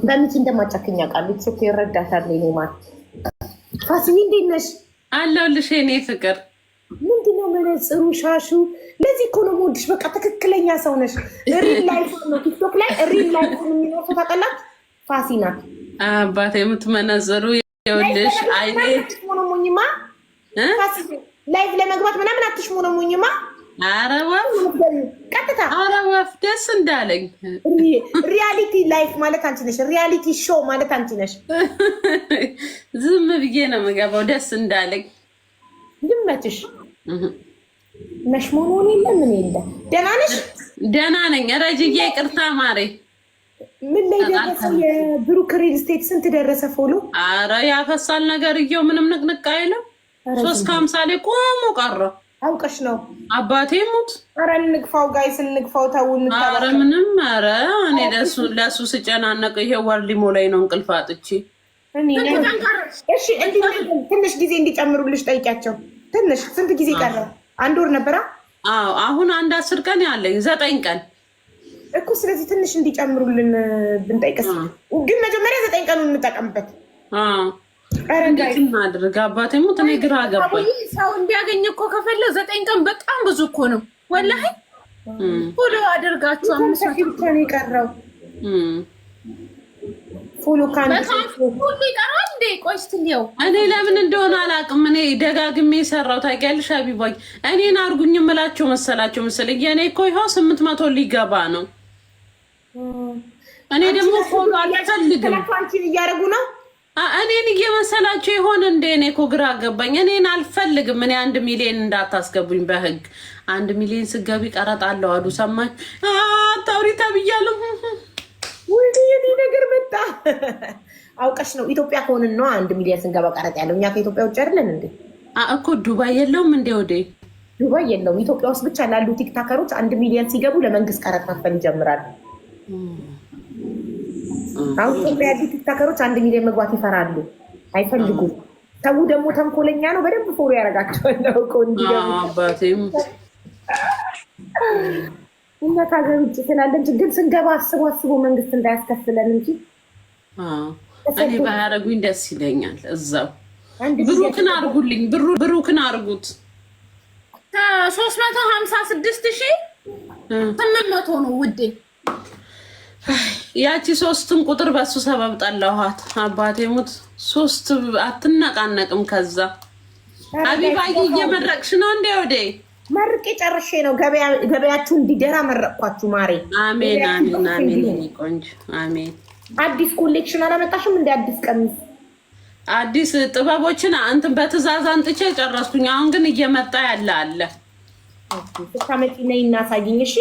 በምት እንደማጫከኛ ቃል ልትሶክ ይረዳታል። ኔማን ፋሲኒ እንዴት ነሽ? አለሁልሽ የኔ ፍቅር። ምንድነው መነጽሩ ሻሹ? ለዚህ እኮ ነው የምወድሽ። በቃ ትክክለኛ ሰው ነሽ። ሪል ላይፍ ነው ቲክቶክ ላይ ሪል ላይፍ ነው የሚኖረው። ታውቃላት ፋሲና አባቴ የምትመነጽሩ ይኸውልሽ። አይኔ ሞኖሞኝማ ላይፍ ለመግባት ምናምን አትሽሞኖሞኝማ። ኧረ ወፍ ቀጥታ ኧረ ወፍ ደስ እንዳለኝ። ሪያሊቲ ላይፍ ማለት አንቺ ነሽ። ሪያሊቲ ሾው ማለት አንቺ ነሽ። ዝም ብዬ ነው የምገባው ደስ እንዳለኝ። ድመትሽ መሽሞኖን የለ ምን የለ። ደህና ነሽ? ደህና ነኝ። ረጅዬ ይቅርታ ማሬ። ምን ላይ ደረሰ? የብሩክ ሪል ስቴት ስንት ደረሰ ፎሎ? ኧረ ያፈሳል ነገርየው። ምንም ንቅንቅ አይልም። 350 ላይ ቆሞ ቀረ። አውቀሽ ነው አባቴ ሙት። ኧረ እንግፋው ጋይስ እንግፋው። ተው ኧረ ምንም ኧረ እኔ ለሱ ስጨናነቅ ይሄ ወር ሊሞላኝ ነው እንቅልፍ አጥቼ። እሺ ትንሽ ጊዜ እንዲጨምሩልሽ ጠይቂያቸው። ትንሽ ስንት ጊዜ ቀረ? 1 ወር ነበራ? አዎ አሁን 10 ቀን ያለኝ 9 ቀን እኮ። ስለዚህ ትንሽ እንዲጨምሩልን ብንጠይቅስ? ግን መጀመሪያ 9 ቀኑን እንጠቀምበት። እንዴት እናድርግ? አባቴ ሙት እኔ ግራ ገባኝ። ሰው እንዲያገኝ እኮ ከፈለ 9 ቀን በጣም ብዙ እኮ ነው ወላሂ። ፎሎ አድርጋችሁ 500 ብቻ ነው የቀረው። ፎሎ ካን ሁሉ ይቀራል እንዴ? ቆይ ስትልየው እኔ ለምን እንደሆነ አላውቅም። እኔ ደጋግሜ ሰራው ታውቂያለሽ። አቢባይ እኔን አርጉኝ እምላቸው መሰላቸው መሰለኝ። የኔ እኮ ይኸው 800 ሊገባ ነው። እኔ ደግሞ ፎሎ አልፈልግም። አንቺን እያደረጉ ነው። እኔን እየመሰላቸው ይሆን እንደ እኔ እኮ ግራ ገባኝ። እኔን አልፈልግም። እኔ 1 ሚሊዮን እንዳታስገቡኝ በህግ 1 ሚሊዮን ስገቢ ቀረጣለሁ አሉ። ሰማኝ አታውሪ ተብያለሁ። ወይ የኔ ነገር መጣ። አውቀሽ ነው ኢትዮጵያ ከሆንን ነው 1 ሚሊዮን ስንገባ ቀረጥ ያለው። እኛ ከኢትዮጵያ ውጭ አይደለን እንዴ? እኮ ዱባይ የለውም እንዴ? ወዴ ዱባይ የለውም። ኢትዮጵያ ውስጥ ብቻ ላሉ ቲክታከሮች 1 ሚሊዮን ሲገቡ ለመንግስት ቀረጥ መክፈል ይጀምራሉ። አሁን ኢትዮጵያ ያሉ ቲክታከሮች 1 ሚሊዮን መግባት ይፈራሉ፣ አይፈልጉም። ሰው ደግሞ ተንኮለኛ ነው። በደንብ ፎሎ ያደርጋቸዋል ነው እኮ እንዲገቡ። አባቴም እኛ ከሀገር ውጭ ስላለን ግን ስንገባ አስቦ መንግስት እንዳያስከፍለን እንጂ እኔ ባያረጉኝ ደስ ይለኛል። እዛው ብሩክን አርጉልኝ። ብሩክን አርጉት። 356,800 ነው ውዴ። ያቺ 3ን ቁጥር በሱ ሰበብ ጠላኋት። አባቴ ሙት 3 አትነቃነቅም። ከዛ አቢባዬ እየመረቅሽ ነው እንዴ? ወዴ መርቄ ጨርሼ ነው። ገበያችሁ እንዲደራ መረቅኳችሁ ማሬ። አሜን አሜን አሜን። ቆንጆ አሜን። አዲስ ኮሌክሽን አላመጣሽም እንደ አዲስ ቀሚስ? አዲስ ጥበቦችን እንትን በትእዛዝ አንጥቼ ጨረስኩኝ። አሁን ግን እየመጣ ያለ አለ። ስታመጪ ነይ እናሳይኝ። እሺ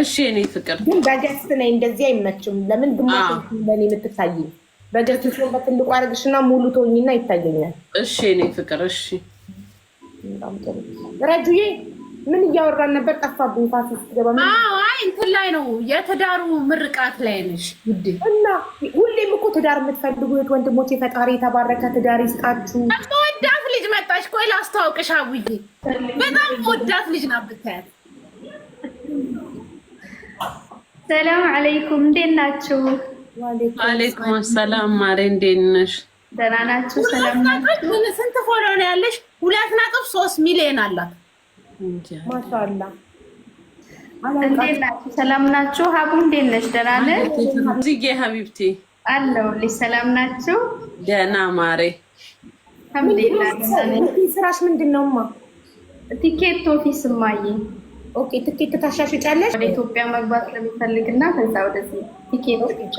እሺ። እኔ ፍቅር ግን በገስት ነይ። እንደዚህ አይመችም። ለምን ግማሽ ለኔ የምትታይኝ? በገስት ሲሆን በትልቁ አድርግሽና ሙሉ ቶኝና ይታየኛል። እሺ እኔ ፍቅር እሺ። ረጁዬ ምን እያወራን ነበር? ጠፋብኝ። ፋሲስ ገባ። አይ እንትን ላይ ነው የትዳሩ ምርቃት ላይ ነሽ ውዴ። እና ሁሌም እኮ ትዳር የምትፈልጉ ወንድሞቼ ፈጣሪ የተባረከ ትዳር ይስጣችሁ። ወዳት ልጅ መጣች። ቆይ ላስተዋውቅሽ። አቡዬ በጣም ወዳት ልጅ ናት ብታያት። ሰላም አለይኩም እንዴት ናችሁ? ወአለይኩም ሰላም ማሬ እንዴት ነሽ? ደህና ናችሁ? ሰላም ናችሁ? ስንት ፎሎ ነው ያለሽ? 2.3 ሚሊዮን አላት። ማሻአላ እንዴት ናችሁ? ሰላም ናችሁ? ሀቡ እንዴት ነሽ? ደህና ነሽ? ዝጌ ሀቢብቲ አለሁልሽ። ሰላም ናችሁ? ደህና ማሬ አልሐምዱሊላህ። ስራሽ ምንድነውማ? ቲኬት ኦፊስ ማየ። ኦኬ ቲኬት ታሻሽጫለሽ? ወደ ኢትዮጵያ መግባት ለሚፈልግና ከዛ ወደዚህ ቲኬት ብቻ።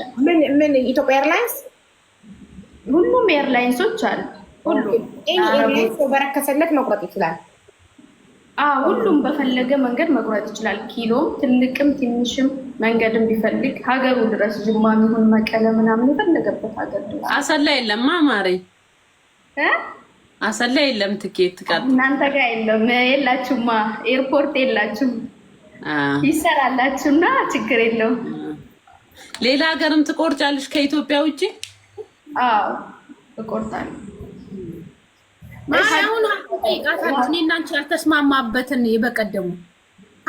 ምን ኢትዮጵያ ኤርላይንስ? ሁሉም ኤርላይንሶች አሉ። ሁሉም ኤርላይንስ በረከሰለት መቁረጥ ይችላል። ሁሉም በፈለገ መንገድ መቁረጥ ይችላል። ኪሎም ትልቅም ትንሽም መንገድም ቢፈልግ ሀገሩ ድረስ ጅማ ይሁን መቀለ ምናምን የፈለገበት ሀገር ድረስ። አሰላ የለም ማሬ? አሰላ የለም ትኬት ቀጥ እናንተ ጋር የለም? የላችሁማ? ኤርፖርት የላችሁም? ይሰራላችሁና ችግር የለውም። ሌላ ሀገርም ትቆርጫለሽ ከኢትዮጵያ ውጪ? አዎ እቆርጣለሁ። አሁን ጠይቃታለች። እኔ እና አንቺ ያልተስማማበትን የበቀደሙ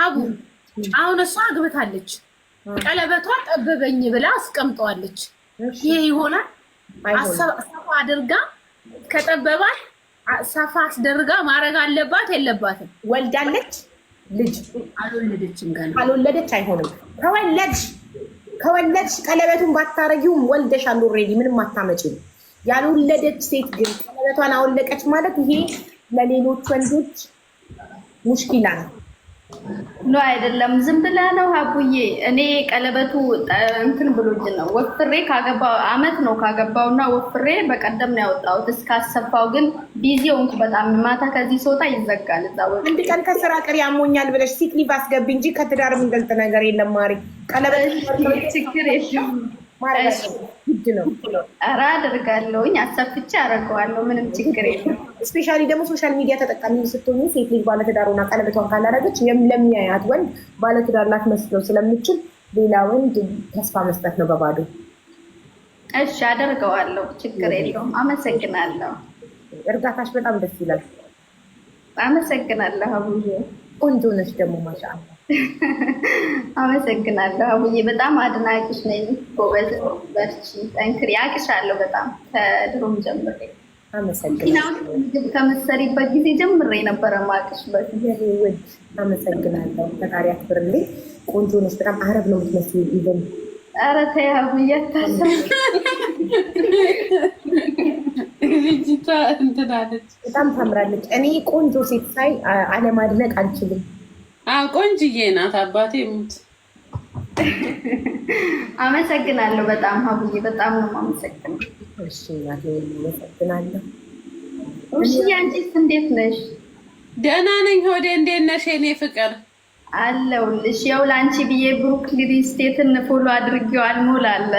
አቡ አሁን እሷ አግብታለች። ቀለበቷ ጠበበኝ ብላ አስቀምጠዋለች። ይሄ ይሆናል? ሰፋ አድርጋ ከጠበባት ሰፋ አስደርጋ ማድረግ አለባት የለባትም? ወልዳለች ልጅ አልወለደችም ገና። አልወለደች አይሆንም። ከወለድሽ ቀለበቱን ባታረጊውም ወልደሻል ኦልሬዲ፣ ምንም አታመጪም። ያልወለደች ሴት ግን ቀለበቷን አወለቀች ማለት ይሄ ለሌሎች ወንዶች ሙሽኪላ ነው። ኖ አይደለም፣ ዝም ብላ ነው ሀቡዬ። እኔ ቀለበቱ እንትን ብሎኝ ነው ወፍሬ ካገባው አመት ነው ካገባውና ወፍሬ በቀደም ነው ያወጣሁት። እስካሰፋው ግን ቢዚ ሆንኩ በጣም። ማታ ከዚህ ሶታ ይዘጋል እዛ ወይ አንድ ቀን ከስራ ቀሪ ያሞኛል ብለሽ ሲክ ሊቭ አስገቢ እንጂ ከትዳር የሚገልጥ ነገር የለም ማሪ። ቀለበት ችግር የለም ማለት ግድ ነው። ኧረ አደርጋለሁኝ፣ አሰፍቼ አደርገዋለሁ፣ ምንም ችግር የለም። ስፔሻሊ ደግሞ ሶሻል ሚዲያ ተጠቃሚ ስትሆኚ ሴት ልጅ ባለትዳር ሆና ቀለበቷን ካላደረገች ለሚያያት ወንድ ባለትዳር ላትመስለው ስለምችል ሌላ ወንድ ተስፋ መስጠት ነው በባዶ። እሺ አደርገዋለሁ፣ ችግር የለውም። አመሰግናለሁ። እርጋታሽ በጣም ደስ ይላል። አመሰግናለሁ አቡዬ። ቆንጆ ነሽ ደግሞ ማሻአላ። አመሰግናለሁ አቡዬ፣ በጣም አድናቂሽ ነኝ። ጎበዝ፣ በርቺ፣ ጠንክሪ። አቅሻለሁ በጣም ከድሮም ጀምሬ። አመሰግናለሁ። ምግብ ከምትሰሪበት ጊዜ ጀምሬ ነበረ ማቅሽ በፊት። ውድ አመሰግናለሁ። ፈጣሪ አክብርልኝ። ቆንጆ ነሽ በጣም። አረብ ነው የምትመስዪው ኢቨን። ኧረ ተይ አቡዬ አታስቢ። ልጅቷ እንትን አለች፣ በጣም ታምራለች። እኔ ቆንጆ ሴት ሳይ አለማድነቅ አልችልም። ቆንጅዬ ናት። አባቴ ሙት። አመሰግናለሁ በጣም አቡዬ፣ በጣም ነው የማመሰግነው። እሺ እናቴ አመሰግናለሁ። እሺ አንቺስ እንዴት ነሽ? ደህና ነኝ ሆዴ። እንዴት ነሽ የኔ ፍቅር? አለሁልሽ። ያው ለአንቺ ብዬ ብሩክ ሊስቴትን ፎሎ አድርጌው አልሞላለ።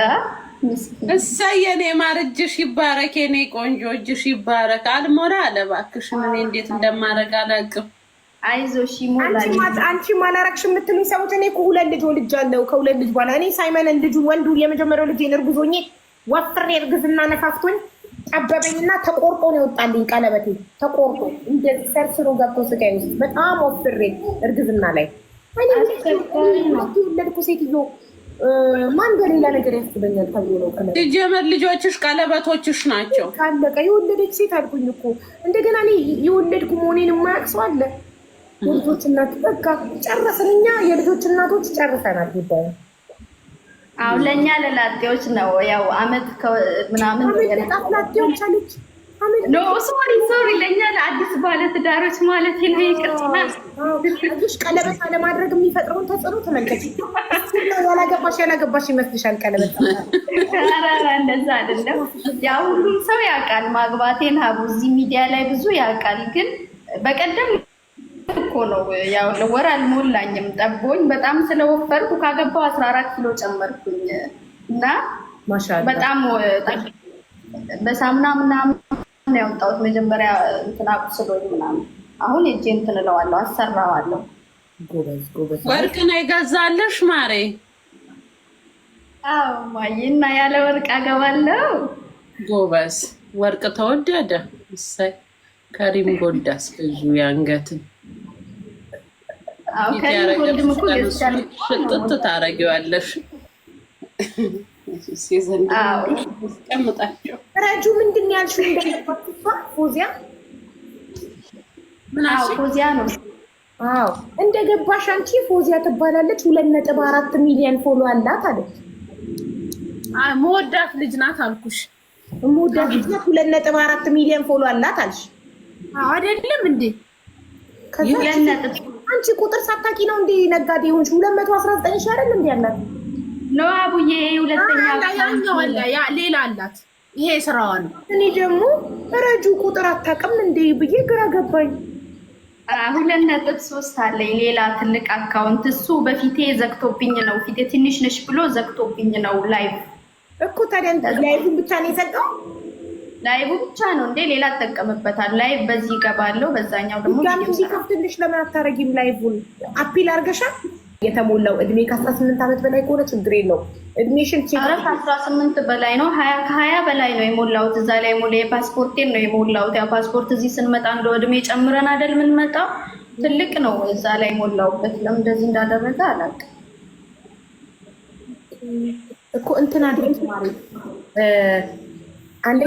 እሰይ የኔ ማር፣ እጅሽ ይባረክ የኔ ቆንጆ፣ እጅሽ ይባረክ። አልሞላ አለ እባክሽን። እኔ እንዴት እንደማደርግ አላውቅም። አይዞሽ ይሞላል። አንቺ ማላረግሽ የምትሉኝ ሰዎች፣ እኔ እኮ 2 ልጅ ወልጃለሁ። ከ2 ልጅ በኋላ እኔ ሳይመንን ልጁ ወንዱ የመጀመሪያው ልጅ እርጉዝ ሆኜ ወፍሬ እርግዝና ነፋፍቶኝ ጠበበኝና ተቆርጦ ነው የወጣልኝ ቀለበቴ። ተቆርጦ እንደዚህ ሰርስሮ ገብቶ ስጋዬ ውስጥ በጣም ወፍሬ እርግዝና ላይ ወለድኩ። ሴትዮ ማን በሌላ ነገር ያስበኛል ተብሎ ነው ቀለበት። ሲጀመር ልጆችሽ ቀለበቶችሽ ናቸው። ካለቀ የወለደች ሴት አልኩኝ እኮ። እንደገና እኔ የወለድኩ መሆኔን የማያውቅ ሰው አለ? የልጆች እናት በቃ ጨረስን። እኛ የልጆች እናቶች ጨርሰናል ጉዳዩ። አሁን ለእኛ ለላጤዎች ነው ያው አመት ምናምን ላጤዎች አለች። ኖ ሶሪ፣ ለእኛ ለአዲስ ባለትዳሮች ማለት ነው። ይቅርታ። ቀለበት አለማድረግ የሚፈጥረውን ተጽዕኖ ተመልከች። ያላገባሽ ይመስልሻል? ቀለበት እንደዛ አይደለም። ያው ሁሉም ሰው ያውቃል ማግባቴን። ሀቡ እዚህ ሚዲያ ላይ ብዙ ያውቃል። ግን በቀደም እኮ ነው ያው ለወር አልሞላኝም ጠቦኝ በጣም ስለወፈርኩ ካገባው 14 ኪሎ ጨመርኩኝ እና በጣም በሳሙና ምናምን ነው ያወጣሁት። መጀመሪያ እንትን አቁስሎኝ ምናምን፣ አሁን እጄ እንትን እለዋለሁ አሰራዋለሁ። ጎበዝ። ወርቅ ነው የገዛልሽ ማሬ? አዎ ማዬ፣ እና ያለ ወርቅ አገባለሁ። ጎበዝ። ወርቅ ተወደደ። እሰይ። ከሪም ጎዳስ ብዙ ያንገትን ሽጥት ታረጊዋለሽ። ቀምጣቸው ረጁ ምንድን ያልሽው? እንደገባችሁ ፎዚያ ፎዚያ ነው። አዎ እንደገባሽ አንቺ ፎዚያ ትባላለች። 2.4 ሚሊዮን ፎሎ አላት አለች። መወዳት ልጅ ናት አልኩሽ። መወዳት ልጅ ናት። 2.4 ሚሊዮን ፎሎ አላት አልሽ አይደለም እንዴ? አንቺ ቁጥር ሳታቂ ነው እንዴ ነጋዴ ሆንሽ? 219 ሺህ አይደል እንዴ ያላት? ነው አቡዬ። ሁለተኛ ያኛው አለ፣ ያ ሌላ አላት። ይሄ ስራዋ ነው። እኔ ደግሞ ረጁ ቁጥር አታውቅም እንዴ ብዬ ግራ ገባኝ። 2.3 አለኝ ሌላ ትልቅ አካውንት። እሱ በፊቴ ዘግቶብኝ ነው። ፊቴ ትንሽ ነሽ ብሎ ዘግቶብኝ ነው። ላይቭ እኮ ታዲያ ላይቭን ብቻ ነው የዘጋው? ላይቭ ብቻ ነው እንዴ? ሌላ ተጠቀምበታል። ላይቭ በዚህ ይገባለሁ፣ በዛኛው ደግሞ ቪዲዮ ሲከፍትልሽ ለምን አታረጊም? ላይቭን አፒል አርገሻል? የተሞላው እድሜ ከ18 ዓመት በላይ ከሆነ ችግር የለው። እድሜሽን ከ18 በላይ ነው። ከ20 በላይ ነው የሞላሁት። እዛ ላይ ሞላ የፓስፖርቴን ነው የሞላሁት። ያ ፓስፖርት እዚህ ስንመጣ እንደ እድሜ ጨምረን አይደል የምንመጣው? ትልቅ ነው እዛ ላይ ሞላሁበት። ለምን እንደዚህ እንዳደረገ አላውቅም። እኮ እንትን አድርግ ማለት አንዴ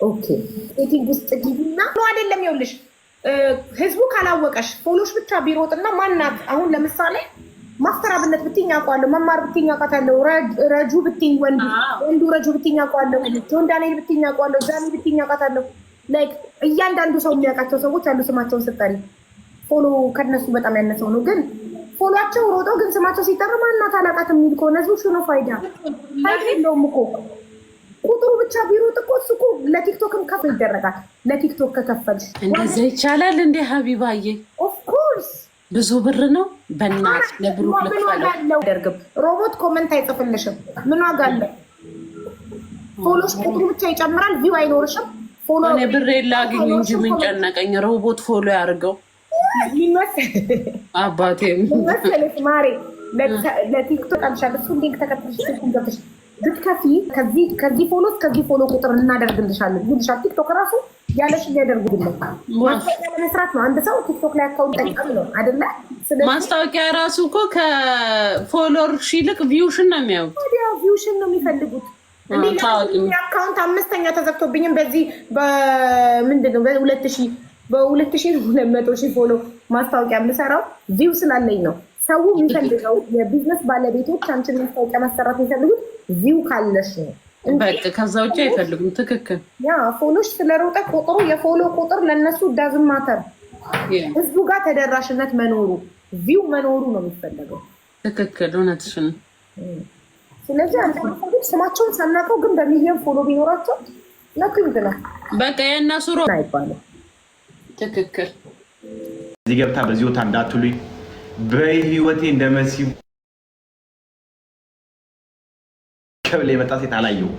ኦኬ ሴቲንግ ውስጥ ግቢና ነው አይደለም። ይኸውልሽ ህዝቡ ካላወቀሽ ፎሎሽ ብቻ ቢሮጥና ማናት አሁን ለምሳሌ ማስተር አብነት ብትይኝ አውቀዋለሁ፣ መማር ብትይኝ አውቃታለሁ፣ ረጁ ብትይኝ ወንዱ ረጁ ብትይኝ አውቀዋለሁ፣ ጆን ዳንኤል ብትይኝ አውቀዋለሁ፣ ዛሚ ብትይኝ አውቃታለሁ። ላይክ እያንዳንዱ ሰው የሚያውቃቸው ሰዎች አሉ። ስማቸውን ስጠሪ ፎሎ ከነሱ በጣም ያነሰው ነው። ግን ፎሎቸው ሮጦ ግን ስማቸው ሲጠራ ማናት አላውቃትም የሚል ከሆነ ህዝቡ ሽኖ ፋይዳ የለውም እኮ ቁጥሩ ብቻ ቢሮጥ እኮ እሱ እኮ ለቲክቶክም ከፍ ይደረጋል። ለቲክቶክ ከከፈልሽ እንደዛ ይቻላል እንዴ ሀቢባዬ? ኦፍኮርስ ብዙ ብር ነው በእናት ለብሩክ ልክፈለው። ደርግም ሮቦት ኮመንት አይጽፍልሽም። ምን ዋጋ አለ? ፎሎሽ ቁጥሩ ብቻ ይጨምራል፣ ቪው አይኖርሽም። ፎሎ እኔ ብር ላግኝ እንጂ ምን ጨነቀኝ? ሮቦት ፎሎ ያርገው አባቴም መሰለሽ ማሬ። ለቲክቶክ አንሻል እሱ ሊንክ ተከትልሽ ገብተሽ ብትከፊ ከዚህ ፎሎ ቁጥር እናደርግልሻለን ይልሻል። ቲክቶክ ራሱ ያለሽ እያደርጉልኝ ማስታወቂያ ለመስራት ነው። አንድ ሰው ቲክቶክ ላይ አካውንት ጠይቀም ነው አይደለ? ማስታወቂያ ራሱ እኮ ከፎሎወርሽ ይልቅ ቪውሽን ነው የሚያዩ። ቪውሽን ነው የሚፈልጉት። አካውንት 5ኛ ተዘግቶብኝም በዚህ በምንድነው በ2200 ፎሎ ማስታወቂያ የምሰራው ቪው ስላለኝ ነው። ሰው የሚፈልገው የቢዝነስ ባለቤቶች አንቺን ማስታወቂያ ማሰራት የሚፈልጉት ቪው ካለሽ ነው። በቃ ከዛ ውጭ አይፈልጉም። ትክክል። ያ ፎሎሽ ስለሮጠ ቁጥሩ የፎሎ ቁጥር ለነሱ ዳዝም ማተር ህዝቡ ጋር ተደራሽነት መኖሩ ቪው መኖሩ ነው የሚፈልገው። ትክክል፣ እውነትሽን። ስለዚህ አንተ ስማቸውን ሳናውቀው ግን በሚሊዮን ፎሎ ቢኖራቸው ለኩ ይብላል። በቃ የእነሱ ሮ አይባልም። ትክክል። እዚህ ገብታ በዚህ ወታ እንዳትሉኝ በህይወቴ እንደመሲ ከብለ የመጣ ሴት አላየሁም።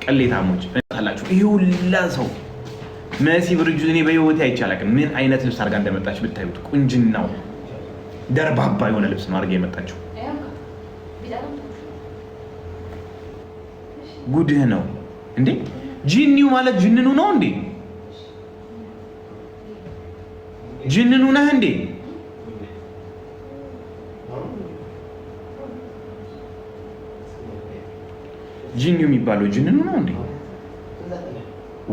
ቅሌታሞች ታላችሁ። ይሄ ሁላ ሰው መሲ ብርጁ እኔ በህይወቴ አይቻላቅም። ምን አይነት ልብስ አድርጋ እንደመጣች ብታዩት፣ ቁንጅናው ደርባባ የሆነ ልብስ ነው አድርጋ የመጣችው። ጉድህ ነው እንዴ? ጂኒው ማለት ጅንኑ ነው እንዴ? ጅንኑ ነህ እንዴ? ጂኒው የሚባለው ጅንኑ ነው እንዴ?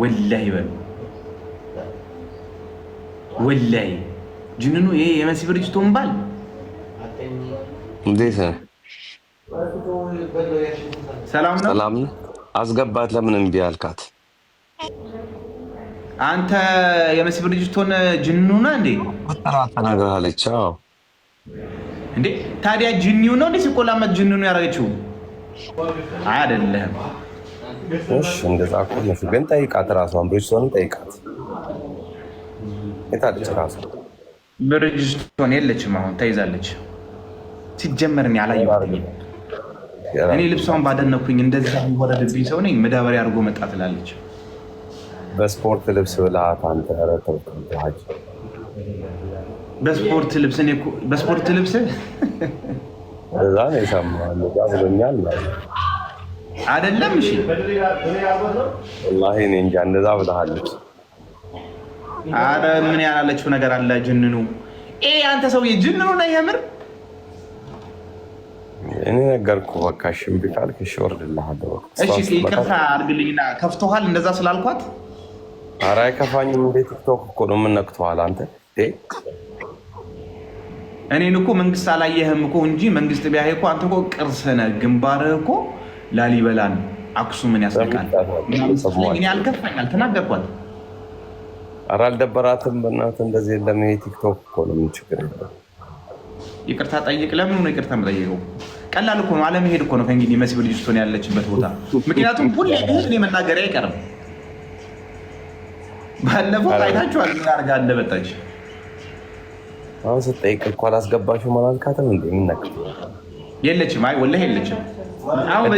ወላሂ በሉ ወላሂ ጅንኑ ይሄ የመሲ ብርጅቶን ባል እንዴት ነህ? ሰላም ነው። ሰላም ነው። አስገባት። ለምን እምቢ አልካት? አንተ የመሲ ብርጅቶን ጅንኑ ነህ እንዴ? ተናግራለች። አዎ እንዴ ታዲያ ጅኒው ነው እንዴ ሲቆላመጥ ጅንኑ ያደረገችው? አይደለም። እሺ እንደዛ እኮ ነው። ግን ጠይቃት፣ ራሷን ብርጅቶን ጠይቃት። የታለች ራሷ? ብርጅቶን የለችም፣ አሁን ተይዛለች። ሲጀመር እኔ አላየኋትም። እኔ ልብሷን ባደነኩኝ እንደዛ ወረደብኝ ሰው ነኝ። መዳበሪያ አድርጎ መጣ ትላለች። በስፖርት ልብስ ብለሃት አንተ። ኧረ ተው ተው። በስፖርት ልብስ እኔ እኮ በስፖርት ልብስ እዛ ነው የሰማኸው? እዛ ብሎኛል አይደለም። እሺ ወላሂ እኔ እንጃ እንደዛ ብለሃለች። አረ ምን ያላለችው ነገር አለ? ጅንኑ አንተ ሰውዬ ጅንኑ ነህ የምር? እኔ ነገርኩህ። በቃ እሺ እምቢ ካልክ እሺ እወርድልሃለሁ። እሺ ይቅርታ አድርግልኝና ከፍቶሃል እንደዛ ስላልኳት። ኧረ አይከፋኝም። እንደ ቲክቶክ እኮ ነው። ምን ነክቶሃል አንተ? እኔን እኮ መንግስት አላየህም እኮ እንጂ መንግስት ቢያየህ እኮ አንተ እኮ ቅርስ ነህ። ግንባርህ እኮ ላሊበላን አክሱምን ያስነቃል። እኔ አልከፋኝ አልተናገርኳት። ኧረ አልደበራትም። በእናትህ እንደዚህ የለም። ይሄ ቲክቶክ እኮ ነው። ምን ችግር የለም። ይቅርታ ጠይቅ። ለምን ነው ይቅርታ የምጠይቀው? ቀላል እኮ ነው። አለመሄድ እኮ ነው ከእንግዲህ መሲ ብርጅስቶን ያለችበት ቦታ። ምክንያቱም ሁሌ እኔ መናገሪያ አይቀርም። ባለፈው አይታችኋል ምን አድርጋ እንደመጣች። አሁን ስጠይቅ እኮ አላስገባሽም አላልካትም እንዴ? ምን ነክቶ? የለችም። አይ ወላሂ የለችም። አሁን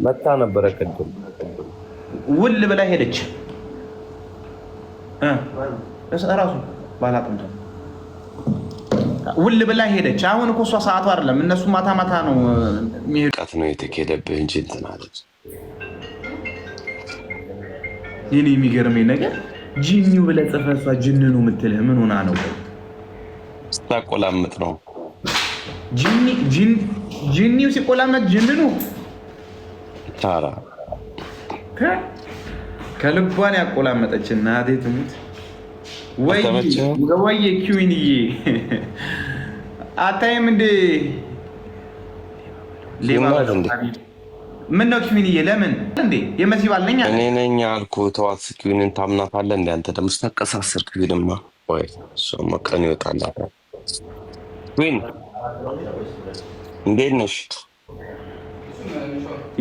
መታ ነበረ ቅድም ውል ብላ ሄደች። እራሱ ባላጥንቶ ውል ብላ ሄደች። አሁን እኮ እሷ ሰዓቱ አይደለም። እነሱ ማታ ማታ ነው የሚሄዱት። ነው የተኬደብህ እንጂ እንትን አለች። ይሄን የሚገርመኝ ነገር ጂኒው ብለህ ጽፈህ እሷ ጅንኑ የምትልህ ምን ሆና ነው? ስታቆላምጥ ነው ጂኒው ሲቆላመጥ ጅንኑ ታራ ከልቧን ያቆላመጠች እናቴ ትሙት። ወይ ኪዊንዬ አታይም እንዴ? ምን ነው ኪዊንዬ? ለምን እንዴ? የመሲ ባል ነኝ እኔ ነኝ አልኩህ። ተዋት ኪዊንን ታምናታለህ እንዴ? አንተ ደግሞ ስታቀሳስር ኪዊንማ ወይ እሷ መቀን ይወጣላት። ኪዊን እንዴት ነሽ?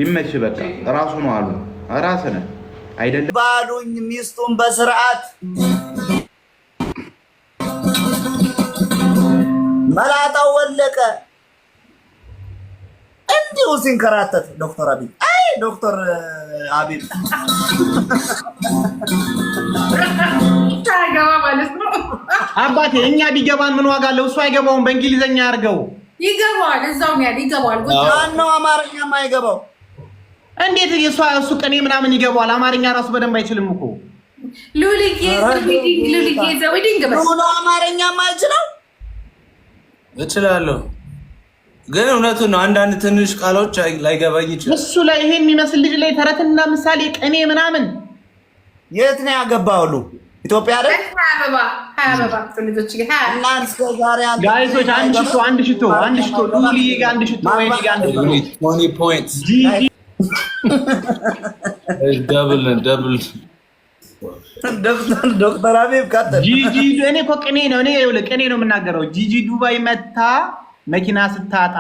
ይመች በቃ ራሱ ነው አሉ ራስ ነህ አይደለም ባሉኝ ሚስቱን በስርዓት መላጣው ወለቀ እንዲሁ ሲንከራተት ዶክተር አብይ ዶክተር አብይ ታገባ ማለት ነው። አባቴ እኛ ቢገባን ምን ዋጋ አለው? እሱ አይገባውም። በእንግሊዘኛ አድርገው ይገባዋል። እዛው ነው ይገባዋል። ማነው አማርኛ የማይገባው? እንዴት እሱ ቅኔ ምናምን ይገባዋል? አማርኛ ራሱ በደንብ አይችልም እኮ ሉሊጌ ዘውዲንግ ነው አማርኛ የማይችለው። እችላለሁ ግን እውነቱን ነው። አንዳንድ ትንሽ ቃሎች ላይገባኝ ይችላል። እሱ ላይ ይሄን የሚመስል ልጅ ላይ ተረትና ምሳሌ ቅኔ ምናምን የት ነው ያገባውሉ? ኢትዮጵያ አይደል? አበባ ልጆች እና እስከ ዛሬ ጋይሶች አንድ ሽቶ ሉሊዬ ጋር አንድ ሽቶ ወይ ጋር አንድ ሽቶ 20 points ደብል ዶክተር አቢብ ካተ ጂጂ እኔ እኮ ቅኔ ነው ቅኔ ነው የምናገረው። ጂጂ ዱባይ መታ መኪና ስታጣ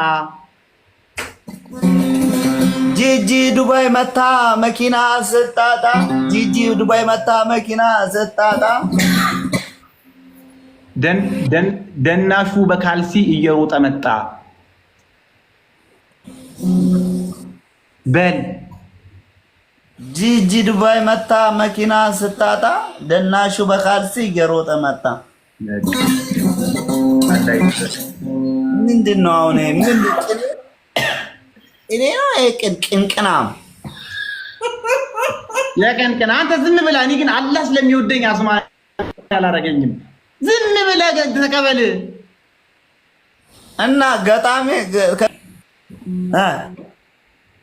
ጂጂ ዱባይ መታ መኪና ስታጣ ጂጂ ዱባይ መታ መኪና ስታጣ ደናሹ በካልሲ እየሮጠ መጣ በል ጂጂ ዱባይ መታ መኪና ስታጣ ደናሹ በካልሲ እየሮጠ መጣ። ምንድን ነው አሁን? እኔ ነው ቅንቅናም የቅንቅና አንተ ዝም ብለህ እኔ ግን አላህ ስለሚወደኝ አስማ አላረገኝም። ዝም ብለህ ተቀበል እና ገጣሚ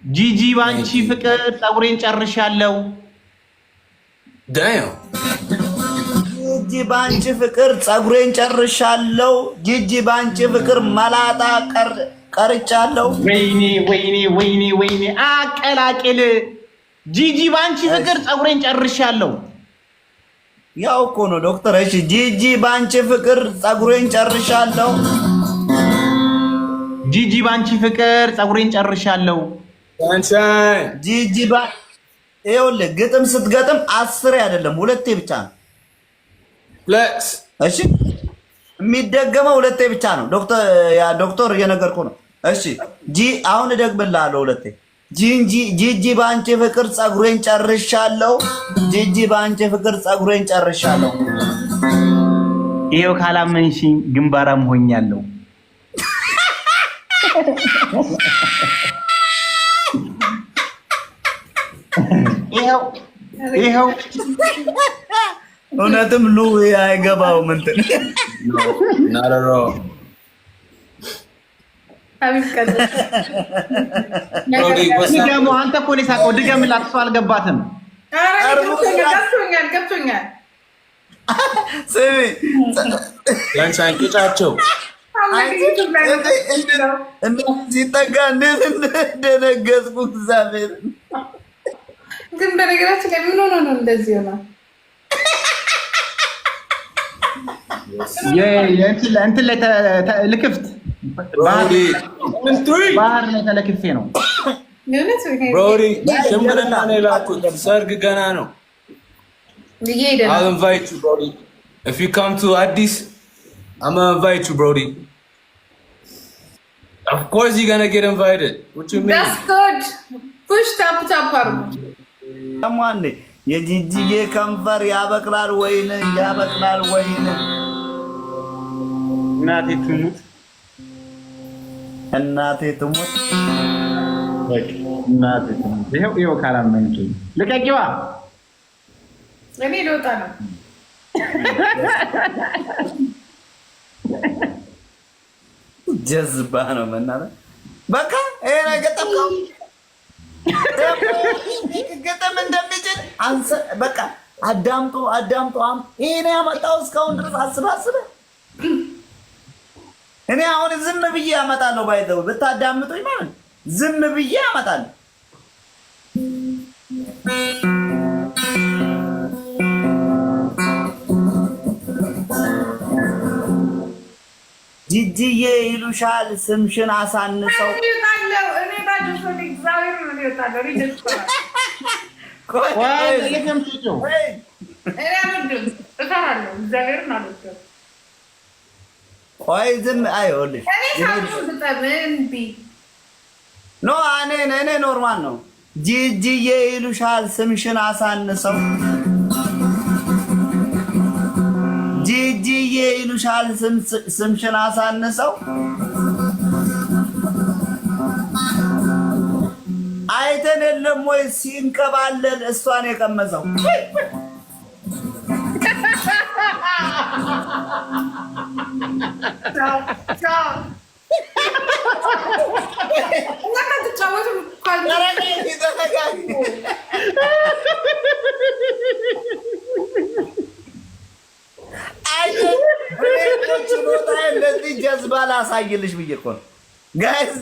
ጂጂ ባንቺ ፍቅር ፀጉሬን ጨርሻለሁ። ዳዮ ጂጂ ባንቺ ፍቅር ፀጉሬን ጨርሻለሁ። ጂጂ ባንቺ ፍቅር መላጣ ቀርቻለሁ። ወይኔ አቀላቅል። ጂጂ ባንቺ ፍቅር ፀጉሬን ጨርሻለሁ። ያው እኮ ነው ዶክተር። እሺ ጂጂ ባንቺ ፍቅር ፀጉሬን ጨርሻለሁ። ጂጂ ባንቺ ፍቅር ፀጉሬን ጨርሻለሁ። ጂጂ ይኸውልህ ግጥም ስትገጥም 10 አይደለም 2 ብቻ ነው። እሺ የሚደገመው 2 ብቻ ነው። ዶክተር እየነገርኩህ ነው። እሺ አሁን እደግምልሃለሁ 2 ጂጂ ባንቺ ፍቅር ፀጉሬን ጨርሻለሁ። ጂጂ ባንቺ ፍቅር ፀጉሬን ጨርሻለሁ። ይኸው ካላመንሽኝ ግንባራም ሆኛለሁ። ይኸው እውነትም ሉ አይገባውም እንትን ድገሙ። አንተ እኮ ነው የሳቀው። ድገምላት። እሷ አልገባትም። ገብቶኛል። ስሚ ያንሳንቅጫቸው ሲጠጋ እንዴት እንደደነገጥኩ እግዚአብሔር። ግን በነገራችን ላይ ምን ሆኖ ነው እንደዚህ ሆነ? እንትን ላይ ልክፍት ባህር ላይ ተለክፌ ነው ብሮዲ። ሽምግልና ነው የላኩት። ሰርግ ገና ነው። I'll invite you, Brody. If you come to Addis, I'm gonna invite you, Brody. Of course you're gonna get invited. What you mean? That's good. Push tap. ማን የጂጂዬ ከንፈር ያበቅላል ወይን ያበቅላል ወይን። እናቴ ትሙት ይኸው ካላመንከኝ ልቀቂዋ። እኔ ልወጣ ነው። ጀዝባ ነው መናበል። በቃ ይሄ ነገር ጠብቀው ገጠም እንደሚችል አንተ በቃ አዳምጦ ይሄን ያመጣው እስካሁን ድረስ አስባስበ እኔ አሁን ዝም ብዬ ያመጣለሁ። ባይዘው ብታዳምጡኝ ማለት ዝም ብዬ ያመጣለሁ። ጂጂዬ ይሉሻል ስምሽን አሳንሰው ቆይ ዝም አይሆንልሽ። ኖ እኔ ኖርማል ነው። ጂጂዬ ይሉሻል ስምሽን አሳንሰው ጂጂዬ ይሉሻል ስምሽን አሳንሰው አይተን የለም ወይ ሲንከባለል እሷን የቀመሰው እንደዚህ ጀዝባ ላሳይልሽ ብዬ እኮ ነው ጋይስ።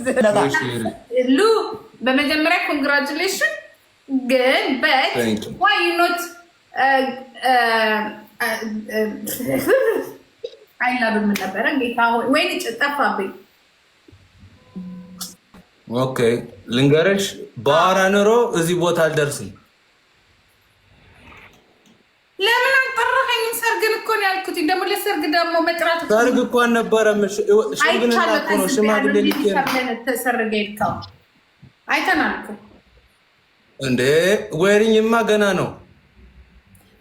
ሉ በመጀመሪያ ኮንግራቹሌሽን ግን በት ዋይ ዩ ኖት አይላብም ነበረ ጌታ ወይ ጠፋብኝ። ኦኬ ልንገርሽ፣ በአራ ኑሮ እዚህ ቦታ አልደርስም። ለምን አልጠራኸኝ? ሰርግን እኮ ነው ያልኩት። ደግሞ ለሰርግ ደግሞ መጥራት ሰርግ እኮ አልነበረም። ሽምግልና እኮ ነው። ሽማግሌ ተሰርገ ይልካው አይተናል እኮ እንዴ። ዌሪንግማ ገና ነው።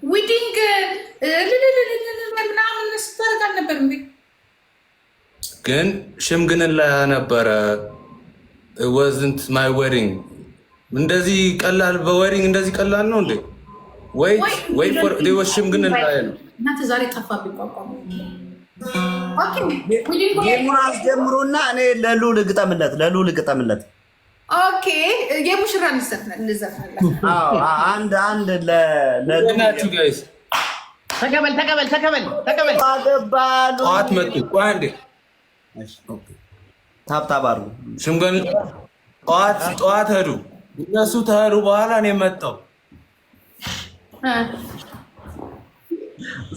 ዊዲንግ ምናምን ስተርግ አልነበር እንዴ? ግን ሽምግልና ነበረ። ወዝንት ማይ ዌሪንግ። እንደዚህ ቀላል በዌሪንግ እንደዚህ ቀላል ነው እንዴ? ወይ ፎር ዲወስ ሽምግልና ነው። እናንተ ዛሬ ጠፋብኝ። ቋቋም ጌሙን አስጀምሩና እኔ ለሉ ልግጠምለት። ኦኬ የሙሽራ እንዘፍናለን። አንድ ለናችሁ ጋይስ ተቀበል። ጠዋት መጡ። አንዴ ታብታብ አድርጉ። ሽምግልና ጠዋት ሄዱ። እነሱ ተሄዱ በኋላ እኔ መጣሁ።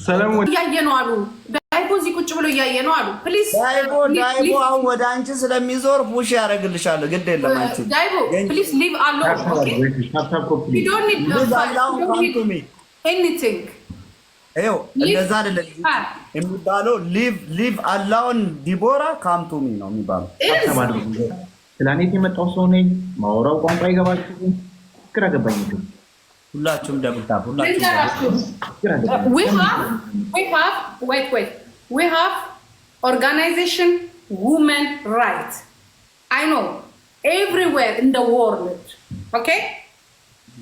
ሰለሞን እያየ ነው አሉ። ዳይቦ እዚህ ቁጭ ብሎ እያየ ነው አሉ። ፕሊዝ ዳይቦ አሁን ወደ አንቺ ስለሚዞር ፑሽ ያደርግልሻል። ግድ የለም አንቺ ዳይቦ ፕሊዝ ሊቭ አሎ ኤኒቲንግ ይኸው እንደዛ አይደለም የሚባለው። ሊቭ አላውን ዲቦራ ካምቱሚ ነው የሚባለው። ፕላኔት የመጣው ሰው ነኝ። ማወራው ቋንቋ ይገባችሁ? ግራ ገባኝ። ሁላችሁም ደብልታብ we have organization women rights. I know everywhere in the world, okay,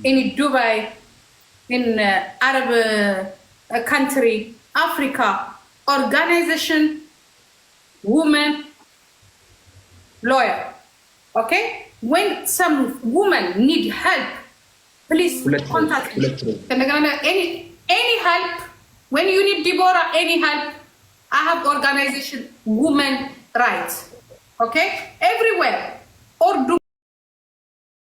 in Dubai, in Arab country, Africa, organization women lawyer, okay. When some women need help, please contact me. Any help, when you need Deborah, any help, I have organization women rights, okay, everywhere.